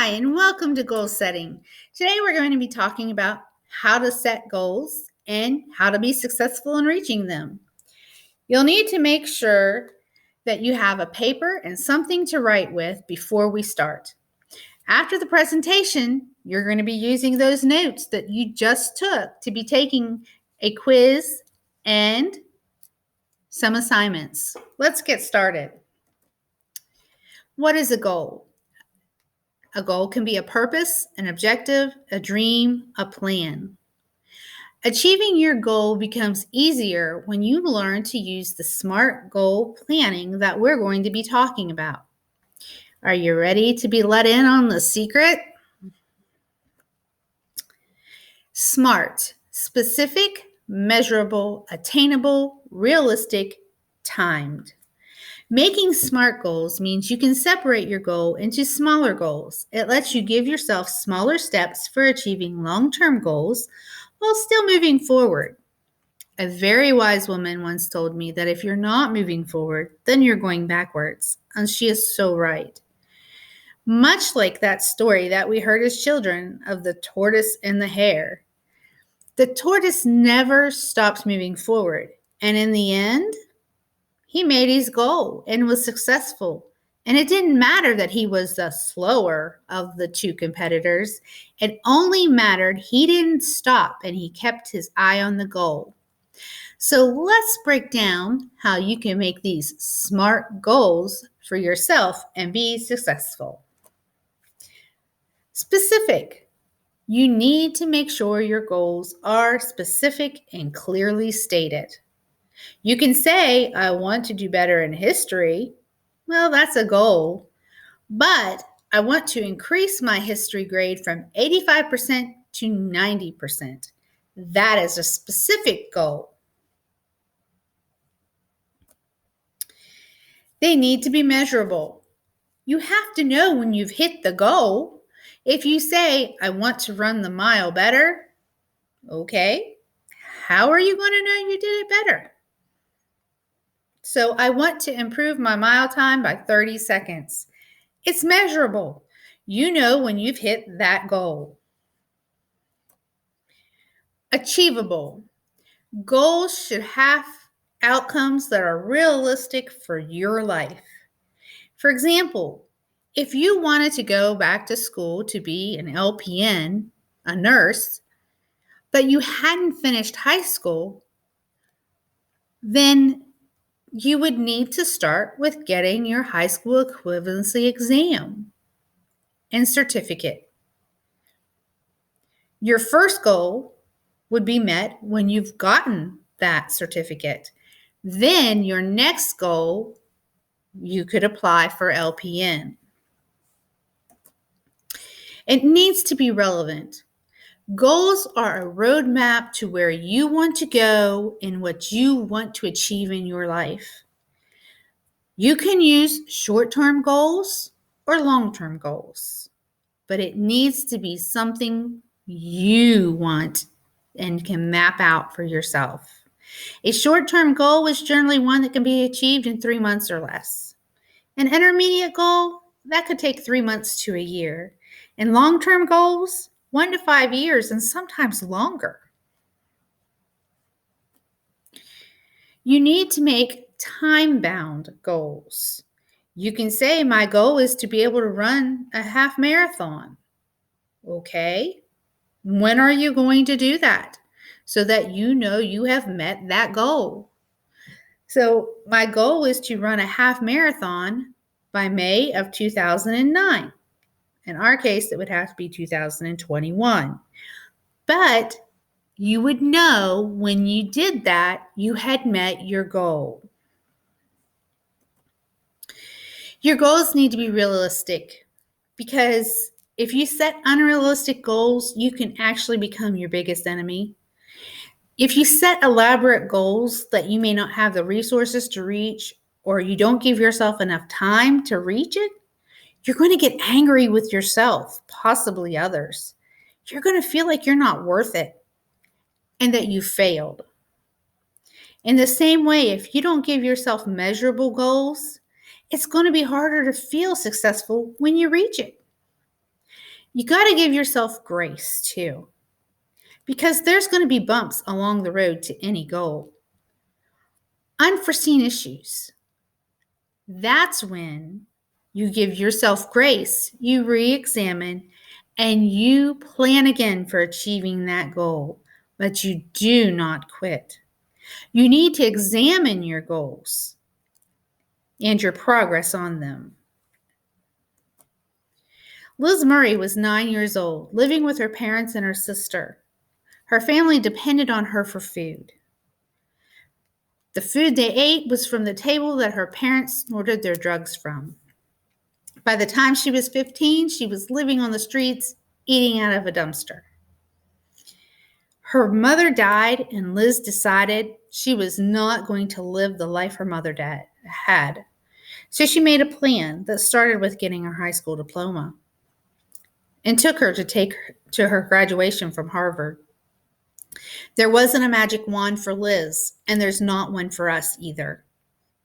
And welcome to Goal Setting. Today we're going to be talking about how to set goals and how to be successful in reaching them. You'll need to make sure that you have a paper and something to write with before we start. After the presentation, you're going to be using those notes that you just took to be taking a quiz and some assignments. Let's get started. What is a goal? A goal can be a purpose, an objective, a dream, a plan. Achieving your goal becomes easier when you learn to use the SMART goal planning that we're going to be talking about. Are you ready to be let in on the secret? SMART: specific, measurable, attainable, realistic, timed. Making SMART goals means you can separate your goal into smaller goals. It lets you give yourself smaller steps for achieving long-term goals while still moving forward. A very wise woman once told me that if you're not moving forward, then you're going backwards. And she is so right. Much like that story that we heard as children of the tortoise and the hare. The tortoise never stopped moving forward. And in the end, he made his goal and was successful. And it didn't matter that he was the slower of the two competitors. It only mattered he didn't stop and he kept his eye on the goal. So let's break down how you can make these SMART goals for yourself and be successful. Specific. You need to make sure your goals are specific and clearly stated. You can say, I want to do better in history. Well, that's a goal. But I want to increase my history grade from 85% to 90%. That is a specific goal. They need to be measurable. You have to know when you've hit the goal. If you say, I want to run the mile better, okay, how are you going to know you did it better? So I want to improve my mile time by 30 seconds. It's measurable. You know when you've hit that goal. Achievable. Goals should have outcomes that are realistic for your life. For example, if you wanted to go back to school to be an LPN, a nurse, but you hadn't finished high school, then you would need to start with getting your high school equivalency exam and certificate. Your first goal would be met when you've gotten that certificate. Then your next goal, you could apply for LPN. It needs to be relevant. Goals are a roadmap to where you want to go and what you want to achieve in your life. You can use short-term goals or long-term goals, but it needs to be something you want and can map out for yourself. A short-term goal is generally one that can be achieved in 3 months or less. An intermediate goal, that could take 3 months to a year. And long-term goals, 1 to 5 years and sometimes longer. You need to make time-bound goals. You can say, my goal is to be able to run a half marathon. Okay, when are you going to do that? So that you know you have met that goal. So my goal is to run a half marathon by May of 2009. In our case, it would have to be 2021. But you would know when you did that, you had met your goal. Your goals need to be realistic because if you set unrealistic goals, you can actually become your biggest enemy. If you set elaborate goals that you may not have the resources to reach, or you don't give yourself enough time to reach it, you're going to get angry with yourself, possibly others. You're going to feel like you're not worth it and that you failed. In the same way, if you don't give yourself measurable goals, it's going to be harder to feel successful when you reach it. You got to give yourself grace too, because there's going to be bumps along the road to any goal. Unforeseen issues. That's when you give yourself grace, you re-examine, and you plan again for achieving that goal, but you do not quit. You need to examine your goals and your progress on them. Liz Murray was 9 years old, living with her parents and her sister. Her family depended on her for food. The food they ate was from the table that her parents ordered their drugs from. By the time she was 15, she was living on the streets, eating out of a dumpster. Her mother died, and Liz decided she was not going to live the life her mother had. So she made a plan that started with getting her high school diploma and took her to her graduation from Harvard. There wasn't a magic wand for Liz, and there's not one for us either.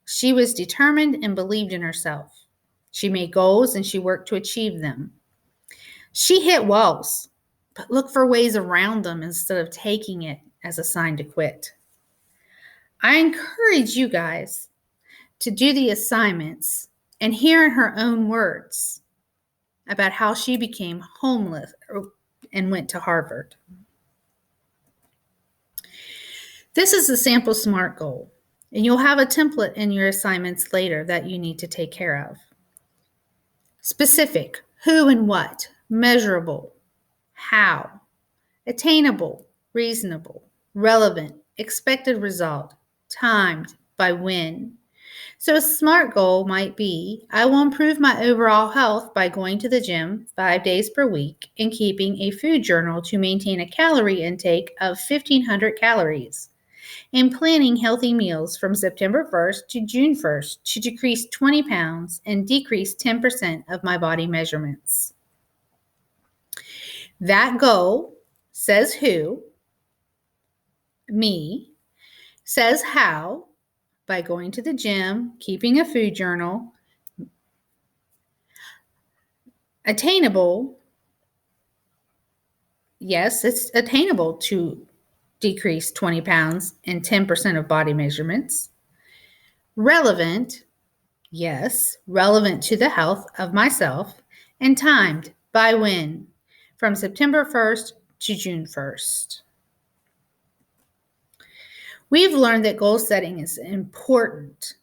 She was determined and believed in herself. She made goals and she worked to achieve them. She hit walls, but looked for ways around them instead of taking it as a sign to quit. I encourage you guys to do the assignments and hear in her own words about how she became homeless and went to Harvard. This is a sample SMART goal, and you'll have a template in your assignments later that you need to take care of. Specific, who and what, measurable, how, attainable, reasonable, relevant, expected result, timed, by when. So a SMART goal might be, I will improve my overall health by going to the gym 5 days per week and keeping a food journal to maintain a calorie intake of 1,500 calories, and planning healthy meals from September 1st to June 1st to decrease 20 pounds and decrease 10% of my body measurements. That goal says who, me, says how, by going to the gym, keeping a food journal. Attainable, yes, it's attainable to decrease 20 pounds and 10% of body measurements. Relevant, yes, relevant to the health of myself. And timed, by when, from September 1st to June 1st. We've learned that goal setting is important,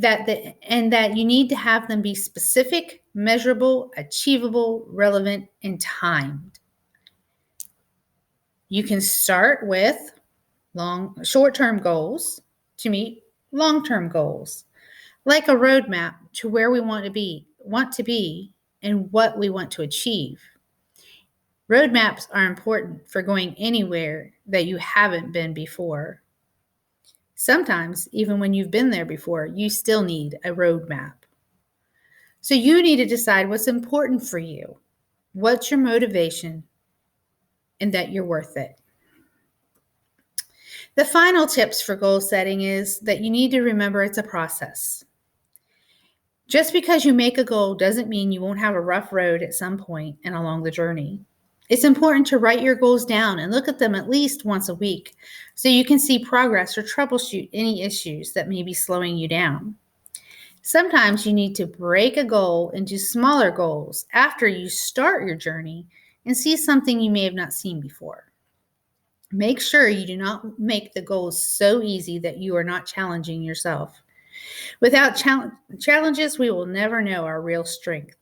and that you need to have them be specific, measurable, achievable, relevant, and timed. You can start with short-term goals to meet long-term goals, like a roadmap to where we want to be and what we want to achieve. Roadmaps are important for going anywhere that you haven't been before. Sometimes, even when you've been there before, you still need a roadmap. So you need to decide what's important for you, what's your motivation, and that you're worth it. The final tips for goal setting is that you need to remember it's a process. Just because you make a goal doesn't mean you won't have a rough road at some point and along the journey. It's important to write your goals down and look at them at least once a week so you can see progress or troubleshoot any issues that may be slowing you down. Sometimes you need to break a goal into smaller goals after you start your journey and see something you may have not seen before. Make sure you do not make the goals so easy that you are not challenging yourself. Without challenges, we will never know our real strength.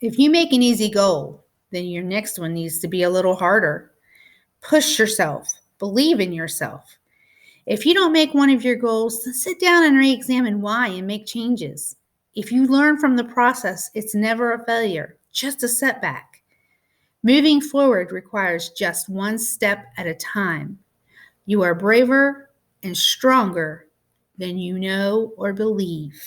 If you make an easy goal, then your next one needs to be a little harder. Push yourself. Believe in yourself. If you don't make one of your goals, then sit down and re-examine why and make changes. If you learn from the process, it's never a failure, just a setback. Moving forward requires just one step at a time. You are braver and stronger than you know or believe.